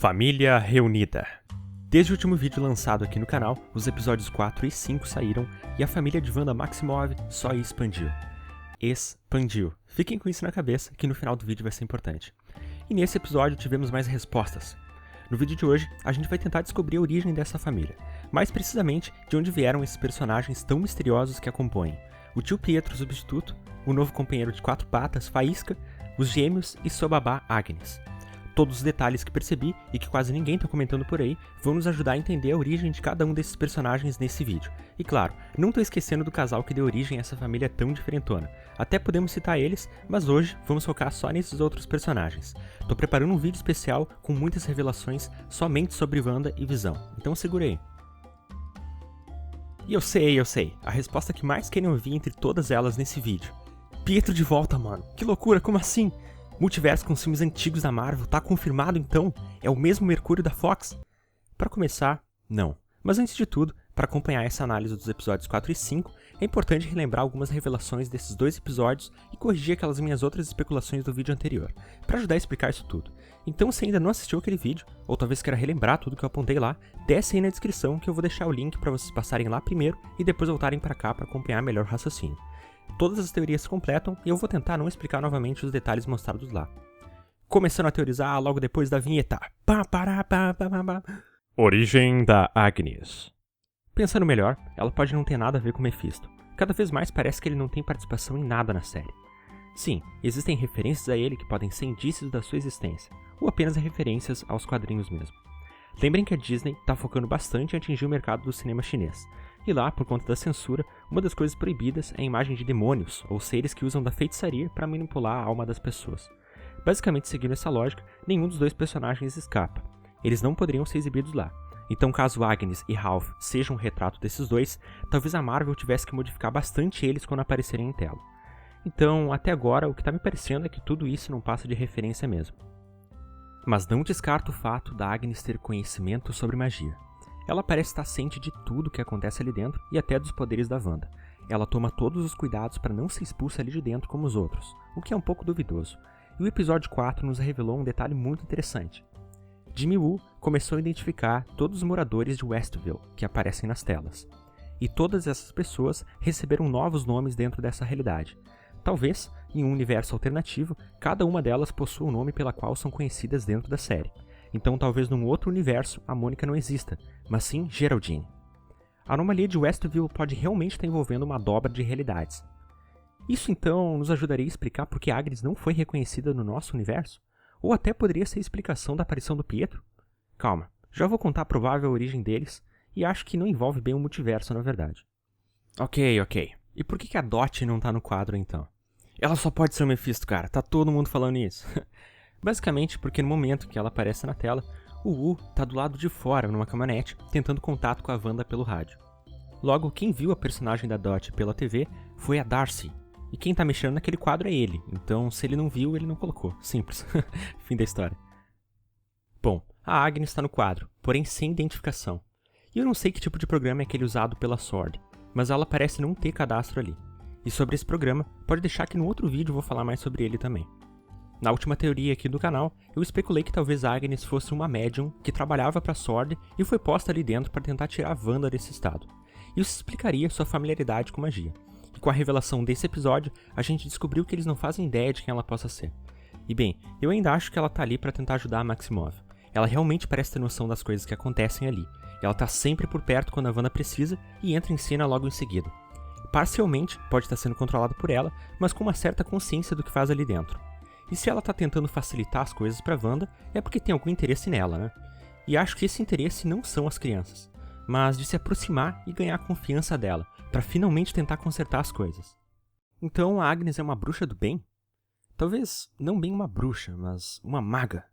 Família reunida. Desde o último vídeo lançado aqui no canal, os episódios 4 e 5 saíram e a família de Wanda Maximoff só expandiu. Expandiu. Fiquem com isso na cabeça que no final do vídeo vai ser importante. E nesse episódio tivemos mais respostas. No vídeo de hoje, a gente vai tentar descobrir a origem dessa família. Mais precisamente, de onde vieram esses personagens tão misteriosos que a compõem. O tio Pietro substituto, o novo companheiro de 4 patas, Faísca, os gêmeos e sua babá Agnes. Todos os detalhes que percebi e que quase ninguém está comentando por aí vão nos ajudar a entender a origem de cada um desses personagens nesse vídeo. E claro, não estou esquecendo do casal que deu origem a essa família tão diferentona. Até podemos citar eles, mas hoje vamos focar só nesses outros personagens. Tô preparando um vídeo especial com muitas revelações somente sobre Wanda e Visão, então segura aí. E eu sei, a resposta que mais querem ouvir entre todas elas nesse vídeo. Pietro de volta, mano, que loucura, como assim? Multiverso com os filmes antigos da Marvel, tá confirmado então? É o mesmo Mercúrio da Fox? Para começar, não. Mas antes de tudo, para acompanhar essa análise dos episódios 4 e 5, é importante relembrar algumas revelações desses dois episódios e corrigir aquelas minhas outras especulações do vídeo anterior, para ajudar a explicar isso tudo. Então, se ainda não assistiu aquele vídeo, ou talvez queira relembrar tudo que eu apontei lá, desce aí na descrição que eu vou deixar o link para vocês passarem lá primeiro e depois voltarem para cá para acompanhar melhor o raciocínio. Todas as teorias se completam e eu vou tentar não explicar novamente os detalhes mostrados lá. Começando a teorizar logo depois da vinheta. Origem da Agnes. Pensando melhor, ela pode não ter nada a ver com Mephisto. Cada vez mais parece que ele não tem participação em nada na série. Sim, existem referências a ele que podem ser indícios da sua existência, ou apenas referências aos quadrinhos mesmo. Lembrem que a Disney está focando bastante em atingir o mercado do cinema chinês. E lá, por conta da censura, uma das coisas proibidas é a imagem de demônios, ou seres que usam da feitiçaria para manipular a alma das pessoas. Basicamente, seguindo essa lógica, nenhum dos dois personagens escapa. Eles não poderiam ser exibidos lá. Então, caso Agnes e Ralph sejam um retrato desses dois, talvez a Marvel tivesse que modificar bastante eles quando aparecerem em tela. Então, até agora, o que está me parecendo é que tudo isso não passa de referência mesmo. Mas não descarto o fato da Agnes ter conhecimento sobre magia. Ela parece estar ciente de tudo que acontece ali dentro e até dos poderes da Wanda. Ela toma todos os cuidados para não ser expulsa ali de dentro como os outros, o que é um pouco duvidoso. E o episódio 4 nos revelou um detalhe muito interessante. Jimmy Woo começou a identificar todos os moradores de Westview que aparecem nas telas. E todas essas pessoas receberam novos nomes dentro dessa realidade. Talvez, em um universo alternativo, cada uma delas possua um nome pela qual são conhecidas dentro da série. Então talvez num outro universo a Mônica não exista, mas sim Geraldine. A anomalia de Westview pode realmente estar envolvendo uma dobra de realidades. Isso então nos ajudaria a explicar por que Agnes não foi reconhecida no nosso universo? Ou até poderia ser a explicação da aparição do Pietro? Calma, já vou contar a provável origem deles, e acho que não envolve bem o multiverso na verdade. Ok. E por que a Dot não tá no quadro então? Ela só pode ser o Mephisto, cara, tá todo mundo falando isso. Basicamente porque no momento que ela aparece na tela, o Wu tá do lado de fora numa caminhonete, tentando contato com a Wanda pelo rádio. Logo, quem viu a personagem da Dot pela TV foi a Darcy, e quem tá mexendo naquele quadro é ele, então se ele não viu, ele não colocou. Simples. Fim da história. Bom, a Agnes tá no quadro, porém sem identificação. E eu não sei que tipo de programa é aquele usado pela S.W.O.R.D., mas ela parece não ter cadastro ali. E sobre esse programa, pode deixar que no outro vídeo eu vou falar mais sobre ele também. Na última teoria aqui do canal, eu especulei que talvez a Agnes fosse uma médium que trabalhava para a S.W.O.R.D. e foi posta ali dentro para tentar tirar a Wanda desse estado. Isso explicaria sua familiaridade com magia. E com a revelação desse episódio, a gente descobriu que eles não fazem ideia de quem ela possa ser. E bem, eu ainda acho que ela tá ali para tentar ajudar a Maximoff. Ela realmente parece ter noção das coisas que acontecem ali. Ela tá sempre por perto quando a Wanda precisa e entra em cena logo em seguida. Parcialmente, pode estar sendo controlado por ela, mas com uma certa consciência do que faz ali dentro. E se ela tá tentando facilitar as coisas pra Wanda, é porque tem algum interesse nela, né? E acho que esse interesse não são as crianças, mas de se aproximar e ganhar a confiança dela, pra finalmente tentar consertar as coisas. Então a Agnes é uma bruxa do bem? Talvez não bem uma bruxa, mas uma maga.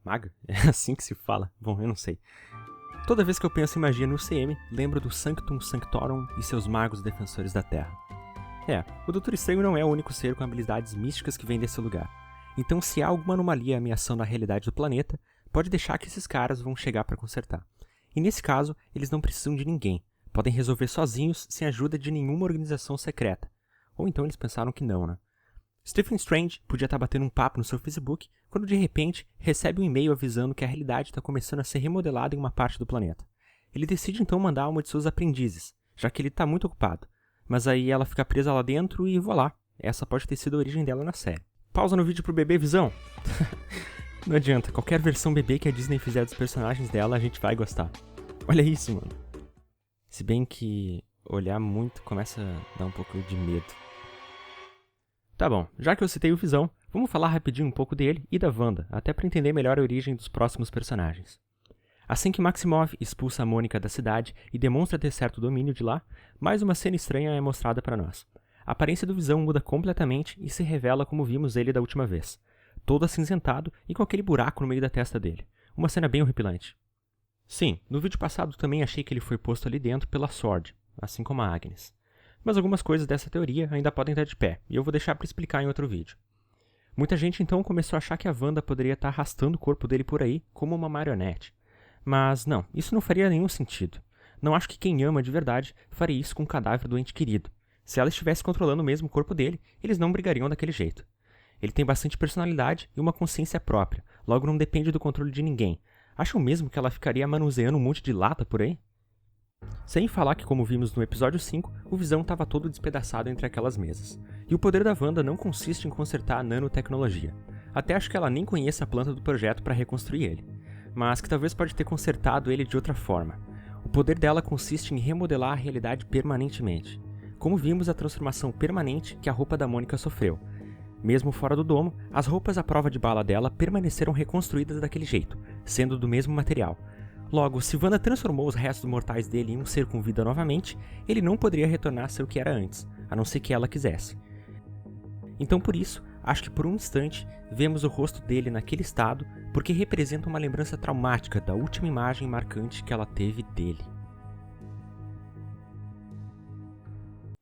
Maga? É assim que se fala? Bom, eu não sei. Toda vez que eu penso em magia no UCM, lembro do Sanctum Sanctorum e seus magos defensores da Terra. O Doutor Estranho não é o único ser com habilidades místicas que vem desse lugar. Então, se há alguma anomalia ameaçando a realidade do planeta, pode deixar que esses caras vão chegar para consertar. E nesse caso, eles não precisam de ninguém. Podem resolver sozinhos, sem ajuda de nenhuma organização secreta. Ou então eles pensaram que não, né? Stephen Strange podia estar batendo um papo no seu Facebook quando de repente recebe um e-mail avisando que a realidade está começando a ser remodelada em uma parte do planeta. Ele decide então mandar uma de seus aprendizes, já que ele está muito ocupado. Mas aí ela fica presa lá dentro e voilá, essa pode ter sido a origem dela na série. Pausa no vídeo pro bebê Visão. Não adianta, qualquer versão bebê que a Disney fizer dos personagens dela, a gente vai gostar. Olha isso, mano. Se bem que olhar muito começa a dar um pouco de medo. Tá bom, já que eu citei o Visão, vamos falar rapidinho um pouco dele e da Wanda, até para entender melhor a origem dos próximos personagens. Assim que Maximoff expulsa a Mônica da cidade e demonstra ter certo domínio de lá, mais uma cena estranha é mostrada para nós. A aparência do Visão muda completamente e se revela como vimos ele da última vez. Todo acinzentado e com aquele buraco no meio da testa dele. Uma cena bem horripilante. Sim, no vídeo passado também achei que ele foi posto ali dentro pela Sword, assim como a Agnes. Mas algumas coisas dessa teoria ainda podem estar de pé, e eu vou deixar para explicar em outro vídeo. Muita gente então começou a achar que a Wanda poderia estar arrastando o corpo dele por aí como uma marionete. Mas não, isso não faria nenhum sentido. Não acho que quem ama de verdade faria isso com um cadáver do ente querido. Se ela estivesse controlando mesmo o corpo dele, eles não brigariam daquele jeito. Ele tem bastante personalidade e uma consciência própria, logo não depende do controle de ninguém. Acham mesmo que ela ficaria manuseando um monte de lata por aí? Sem falar que, como vimos no episódio 5, o Visão estava todo despedaçado entre aquelas mesas. E o poder da Wanda não consiste em consertar a nanotecnologia. Até acho que ela nem conhece a planta do projeto para reconstruir ele. Mas que talvez pode ter consertado ele de outra forma. O poder dela consiste em remodelar a realidade permanentemente. Como vimos a transformação permanente que a roupa da Mônica sofreu. Mesmo fora do domo, as roupas à prova de bala dela permaneceram reconstruídas daquele jeito, sendo do mesmo material. Logo, se Wanda transformou os restos mortais dele em um ser com vida novamente, ele não poderia retornar a ser o que era antes, a não ser que ela quisesse. Então por isso, acho que por um instante, vemos o rosto dele naquele estado, porque representa uma lembrança traumática da última imagem marcante que ela teve dele.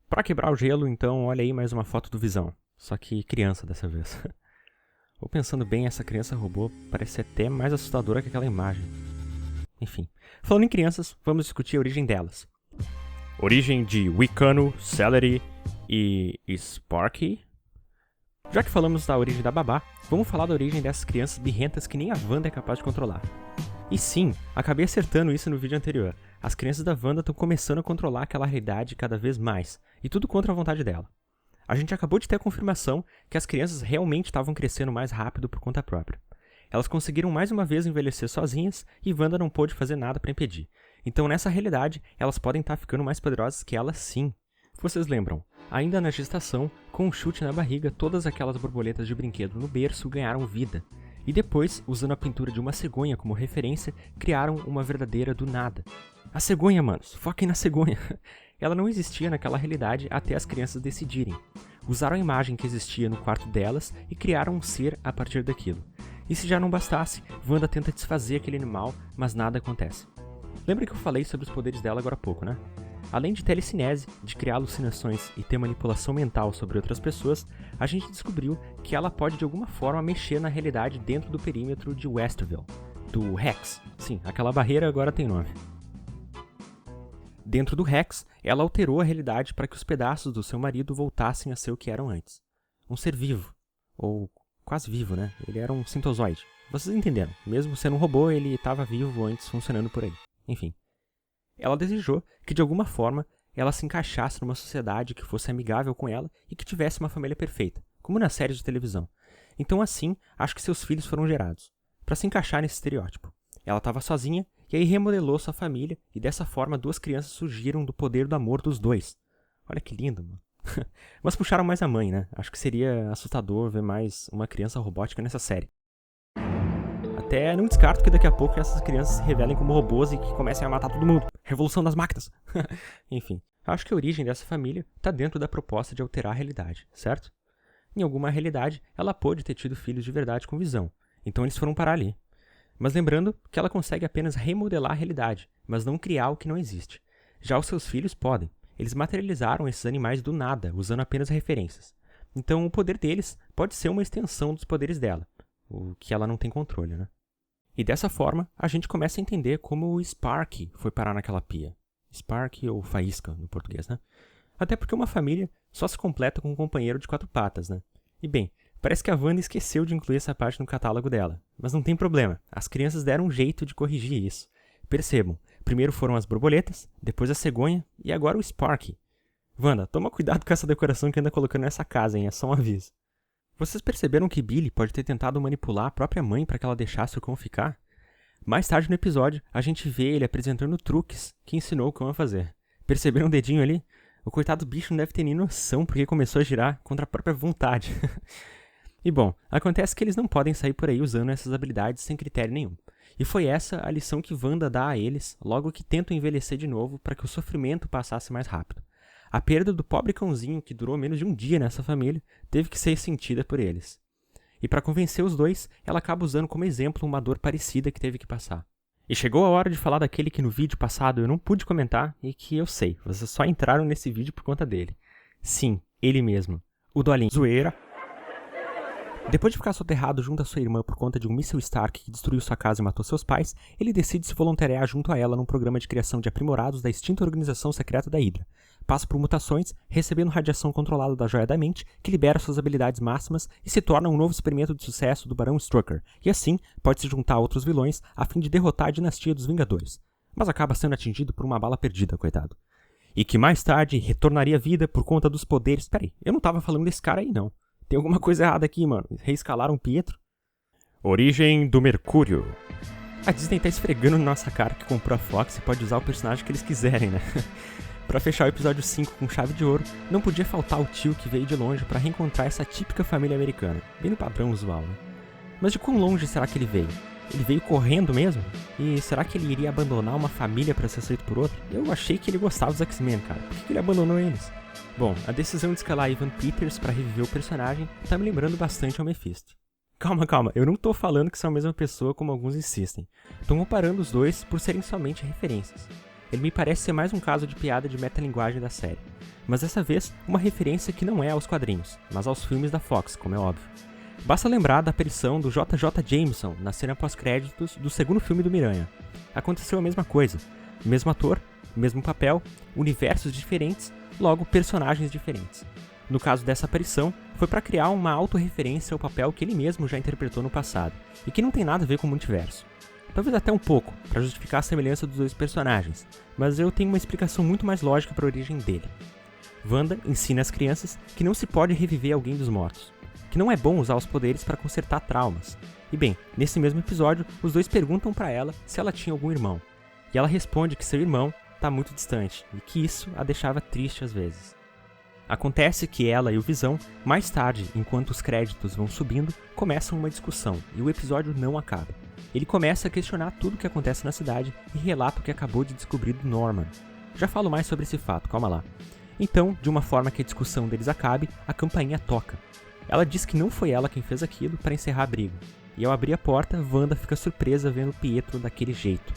Para quebrar o gelo, então, olha aí mais uma foto do Visão. Só que criança dessa vez. Ou pensando bem, essa criança robô parece até mais assustadora que aquela imagem. Enfim, falando em crianças, vamos discutir a origem delas. Origem de Wicano, Celery e Sparky? Já que falamos da origem da babá, vamos falar da origem dessas crianças birrentas que nem a Wanda é capaz de controlar. E sim, acabei acertando isso no vídeo anterior. As crianças da Wanda estão começando a controlar aquela realidade cada vez mais, e tudo contra a vontade dela. A gente acabou de ter a confirmação que as crianças realmente estavam crescendo mais rápido por conta própria. Elas conseguiram mais uma vez envelhecer sozinhas e Wanda não pôde fazer nada para impedir. Então nessa realidade, elas podem estar ficando mais poderosas que ela sim. Vocês lembram? Ainda na gestação, com um chute na barriga, todas aquelas borboletas de brinquedo no berço ganharam vida. E depois, usando a pintura de uma cegonha como referência, criaram uma verdadeira do nada. A cegonha, manos, foquem na cegonha. Ela não existia naquela realidade até as crianças decidirem. Usaram a imagem que existia no quarto delas e criaram um ser a partir daquilo. E se já não bastasse, Wanda tenta desfazer aquele animal, mas nada acontece. Lembra que eu falei sobre os poderes dela agora há pouco, né? Além de telecinese, de criar alucinações e ter manipulação mental sobre outras pessoas, a gente descobriu que ela pode de alguma forma mexer na realidade dentro do perímetro de Westview, do Rex. Sim, aquela barreira agora tem nome. Dentro do Rex, ela alterou a realidade para que os pedaços do seu marido voltassem a ser o que eram antes. Um ser vivo. Ou quase vivo, né? Ele era um sintozoide. Vocês entenderam. Mesmo sendo um robô, ele estava vivo antes, funcionando por aí. Enfim. Ela desejou que, de alguma forma, ela se encaixasse numa sociedade que fosse amigável com ela e que tivesse uma família perfeita, como nas séries de televisão. Então, assim, acho que seus filhos foram gerados, para se encaixar nesse estereótipo. Ela estava sozinha e aí remodelou sua família e dessa forma 2 crianças surgiram do poder do amor dos 2. Olha que lindo, mano. Mas puxaram mais a mãe, né? Acho que seria assustador ver mais uma criança robótica nessa série. Até não descarto que daqui a pouco essas crianças se revelem como robôs e que comecem a matar todo mundo. Revolução das máquinas. Enfim, acho que a origem dessa família está dentro da proposta de alterar a realidade, certo? Em alguma realidade, ela pôde ter tido filhos de verdade com Visão, então eles foram parar ali. Mas lembrando que ela consegue apenas remodelar a realidade, mas não criar o que não existe. Já os seus filhos podem. Eles materializaram esses animais do nada, usando apenas referências. Então o poder deles pode ser uma extensão dos poderes dela, o que ela não tem controle, né? E dessa forma, a gente começa a entender como o Sparky foi parar naquela pia. Sparky ou faísca, no português, né? Até porque uma família só se completa com um companheiro de 4 patas, né? E bem, parece que a Wanda esqueceu de incluir essa parte no catálogo dela. Mas não tem problema, as crianças deram um jeito de corrigir isso. Percebam, primeiro foram as borboletas, depois a cegonha e agora o Sparky. Wanda, toma cuidado com essa decoração que anda colocando nessa casa, hein? É só um aviso. Vocês perceberam que Billy pode ter tentado manipular a própria mãe para que ela deixasse o cão ficar? Mais tarde no episódio, a gente vê ele apresentando truques que ensinou o cão a fazer. Perceberam o dedinho ali? O coitado bicho não deve ter nem noção porque começou a girar contra a própria vontade. E bom, acontece que eles não podem sair por aí usando essas habilidades sem critério nenhum. E foi essa a lição que Wanda dá a eles logo que tentam envelhecer de novo para que o sofrimento passasse mais rápido. A perda do pobre cãozinho, que durou menos de um dia nessa família, teve que ser sentida por eles. E para convencer os dois, ela acaba usando como exemplo uma dor parecida que teve que passar. E chegou a hora de falar daquele que no vídeo passado eu não pude comentar e que eu sei, vocês só entraram nesse vídeo por conta dele. Sim, ele mesmo, o Dolinho. Zoeira. Depois de ficar soterrado junto à sua irmã por conta de um míssil Stark que destruiu sua casa e matou seus pais, ele decide se voluntariar junto a ela num programa de criação de aprimorados da extinta organização secreta da Hydra. Passa por mutações, recebendo radiação controlada da Joia da Mente, que libera suas habilidades máximas e se torna um novo experimento de sucesso do Barão Strucker, e assim pode se juntar a outros vilões a fim de derrotar a dinastia dos Vingadores. Mas acaba sendo atingido por uma bala perdida, coitado. E que mais tarde retornaria à vida por conta dos poderes... Peraí, eu não tava falando desse cara aí não. Tem alguma coisa errada aqui, mano. Reescalaram o Pietro. Origem do Mercúrio. A Disney tá esfregando na nossa cara que comprou a Fox e pode usar o personagem que eles quiserem, né? Pra fechar o episódio 5 com chave de ouro, não podia faltar o tio que veio de longe pra reencontrar essa típica família americana. Bem no padrão usual, né? Mas de quão longe será que ele veio? Ele veio correndo mesmo? E será que ele iria abandonar uma família pra ser aceito por outra? Eu achei que ele gostava dos X-Men, cara. Por que ele abandonou eles? Bom, a decisão de escalar Evan Peters para reviver o personagem tá me lembrando bastante ao Mephisto. Calma, eu não tô falando que são a mesma pessoa como alguns insistem. Tô comparando os dois por serem somente referências. Ele me parece ser mais um caso de piada de metalinguagem da série, mas dessa vez uma referência que não é aos quadrinhos, mas aos filmes da Fox, como é óbvio. Basta lembrar da aparição do JJ Jameson na cena pós-créditos do segundo filme do Miranha. Aconteceu a mesma coisa, mesmo ator, mesmo papel, universos diferentes, logo personagens diferentes. No caso dessa aparição, foi para criar uma autorreferência ao papel que ele mesmo já interpretou no passado, e que não tem nada a ver com o multiverso. Talvez até um pouco, para justificar a semelhança dos dois personagens, mas eu tenho uma explicação muito mais lógica para a origem dele. Wanda ensina às crianças que não se pode reviver alguém dos mortos, que não é bom usar os poderes para consertar traumas. E bem, nesse mesmo episódio, os dois perguntam para ela se ela tinha algum irmão, e ela responde que seu irmão está muito distante, e que isso a deixava triste às vezes. Acontece que ela e o Visão, mais tarde, enquanto os créditos vão subindo, começam uma discussão, e o episódio não acaba. Ele começa a questionar tudo o que acontece na cidade e relata o que acabou de descobrir do Norman. Já falo mais sobre esse fato, calma lá. Então, de uma forma que a discussão deles acabe, a campainha toca. Ela diz que não foi ela quem fez aquilo para encerrar a briga, e ao abrir a porta, Wanda fica surpresa vendo Pietro daquele jeito.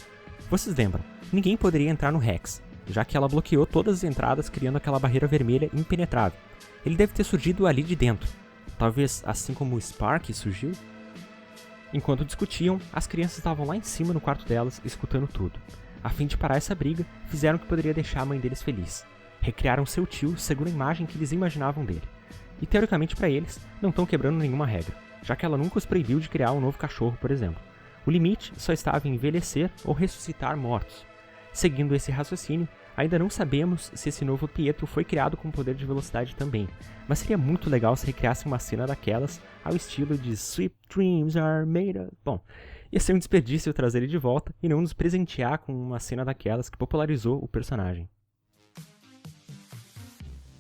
Vocês lembram, ninguém poderia entrar no Rex, já que ela bloqueou todas as entradas criando aquela barreira vermelha impenetrável. Ele deve ter surgido ali de dentro, talvez assim como o Spark surgiu? Enquanto discutiam, as crianças estavam lá em cima no quarto delas, escutando tudo. A fim de parar essa briga, fizeram o que poderia deixar a mãe deles feliz. Recriaram seu tio segundo a imagem que eles imaginavam dele. E teoricamente para eles, não estão quebrando nenhuma regra, já que ela nunca os proibiu de criar um novo cachorro, por exemplo. O limite só estava em envelhecer ou ressuscitar mortos. Seguindo esse raciocínio, ainda não sabemos se esse novo Pietro foi criado com poder de velocidade também, mas seria muito legal se recriassem uma cena daquelas ao estilo de Sweet Dreams Are Made of... Bom, ia ser um desperdício trazer ele de volta e não nos presentear com uma cena daquelas que popularizou o personagem.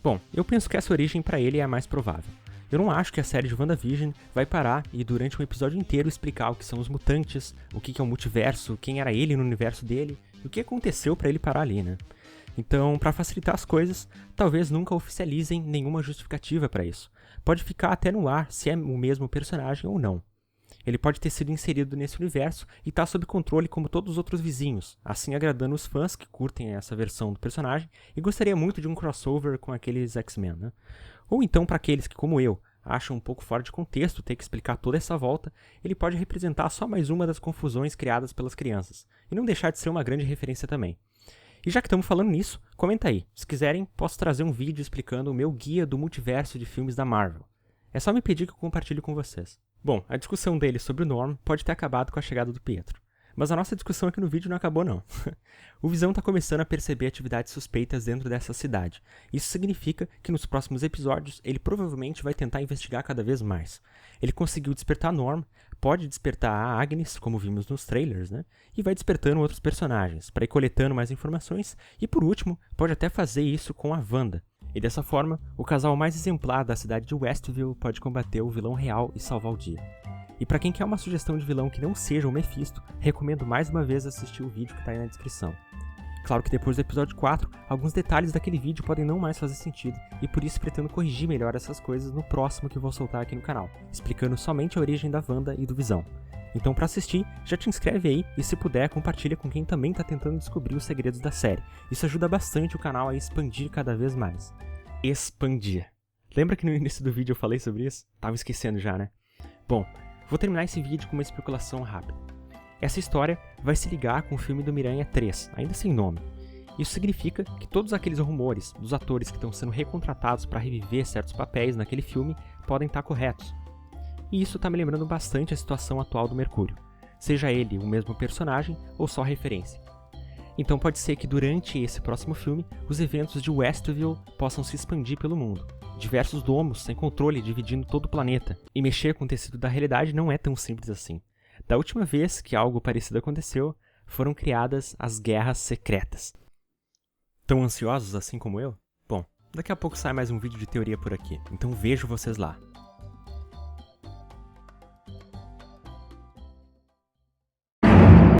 Bom, eu penso que essa origem para ele é a mais provável. Eu não acho que a série de WandaVision vai parar e durante um episódio inteiro explicar o que são os mutantes, o que é o multiverso, quem era ele no universo dele, e o que aconteceu para ele parar ali, né? Então, para facilitar as coisas, talvez nunca oficializem nenhuma justificativa para isso. Pode ficar até no ar se é o mesmo personagem ou não. Ele pode ter sido inserido nesse universo e estar sob controle como todos os outros vizinhos, assim agradando os fãs que curtem essa versão do personagem e gostaria muito de um crossover com aqueles X-Men, né? Ou então para aqueles que, como eu, acham um pouco fora de contexto ter que explicar toda essa volta, ele pode representar só mais uma das confusões criadas pelas crianças, e não deixar de ser uma grande referência também. E já que estamos falando nisso, comenta aí. Se quiserem, posso trazer um vídeo explicando o meu guia do multiverso de filmes da Marvel. É só me pedir que eu compartilhe com vocês. Bom, a discussão dele sobre o Norm pode ter acabado com a chegada do Pietro. Mas a nossa discussão aqui no vídeo não acabou não. O Visão está começando a perceber atividades suspeitas dentro dessa cidade. Isso significa que nos próximos episódios ele provavelmente vai tentar investigar cada vez mais. Ele conseguiu despertar a Norm, pode despertar a Agnes, como vimos nos trailers, né? E vai despertando outros personagens, para ir coletando mais informações, e por último, pode até fazer isso com a Wanda. E dessa forma, o casal mais exemplar da cidade de Westview pode combater o vilão real e salvar o dia. E para quem quer uma sugestão de vilão que não seja o Mephisto, recomendo mais uma vez assistir o vídeo que está aí na descrição. Claro que depois do episódio 4, alguns detalhes daquele vídeo podem não mais fazer sentido, e por isso pretendo corrigir melhor essas coisas no próximo que vou soltar aqui no canal, explicando somente a origem da Wanda e do Visão. Então para assistir, já te inscreve aí e se puder, compartilha com quem também está tentando descobrir os segredos da série. Isso ajuda bastante o canal a expandir cada vez mais. Expandir. Lembra que no início do vídeo eu falei sobre isso? Tava esquecendo já, né? Bom, vou terminar esse vídeo com uma especulação rápida. Essa história vai se ligar com o filme do Miranha 3, ainda sem nome. Isso significa que todos aqueles rumores dos atores que estão sendo recontratados para reviver certos papéis naquele filme podem estar corretos. E isso está me lembrando bastante a situação atual do Mercúrio, seja ele o mesmo personagem ou só referência. Então pode ser que durante esse próximo filme, os eventos de Westview possam se expandir pelo mundo. Diversos domos sem controle dividindo todo o planeta, e mexer com o tecido da realidade não é tão simples assim. Da última vez que algo parecido aconteceu, foram criadas as Guerras Secretas. Tão ansiosos assim como eu? Bom, daqui a pouco sai mais um vídeo de teoria por aqui, então vejo vocês lá.